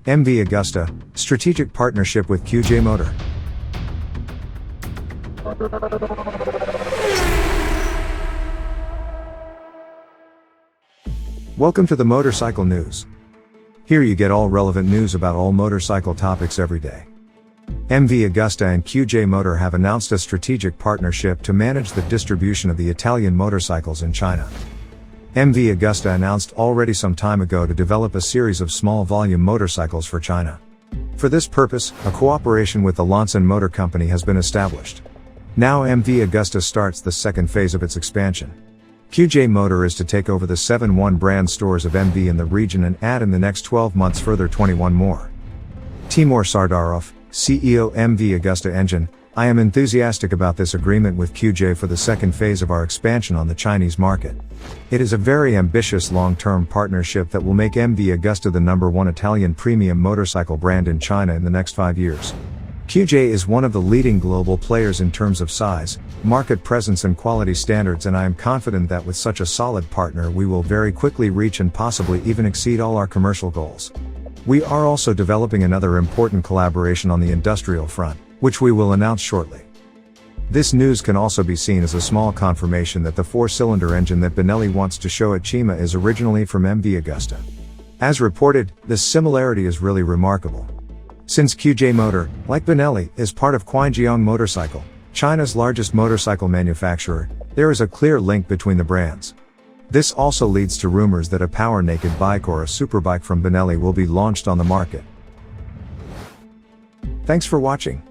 MV Agusta, strategic partnership with QJ Motor. Welcome to the Motorcycle News. Here you get all relevant news about all motorcycle topics every day. MV Agusta and QJ Motor have announced a strategic partnership to manage the distribution of the Italian motorcycles in China. MV Agusta announced already some time ago to develop a series of small volume motorcycles for China. For this purpose, a cooperation with the Loncin Motor Company has been established. Now MV Agusta starts the second phase of its expansion. QJ Motor is to take over the 7 brand stores of MV in the region and add in the next 12 months further 21 more. Timur Sardarov, CEO MV Agusta Engine: I am enthusiastic about this agreement with QJ for the second phase of our expansion on the Chinese market. It is a very ambitious long-term partnership that will make MV Agusta the #1 Italian premium motorcycle brand in China in the next 5 years. QJ is one of the leading global players in terms of size, market presence and quality standards, and I am confident that with such a solid partner we will very quickly reach and possibly even exceed all our commercial goals. We are also developing another important collaboration on the industrial front, which we will announce shortly. This news can also be seen as a small confirmation that the 4-cylinder engine that Benelli wants to show at Qinjiang is originally from MV Agusta. As reported, this similarity is really remarkable. Since QJ Motor, like Benelli, is part of Qinjiang Motorcycle, China's largest motorcycle manufacturer, there is a clear link between the brands. This also leads to rumors that a power-naked bike or a superbike from Benelli will be launched on the market. Thanks for watching.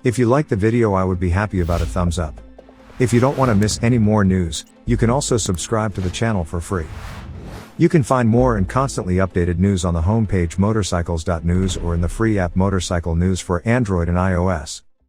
If you liked the video, I would be happy about a thumbs up. If you don't want to miss any more news, you can also subscribe to the channel for free. You can find more and constantly updated news on the homepage MOTORCYCLES.NEWS or in the free app Motorcycle News for Android and iOS.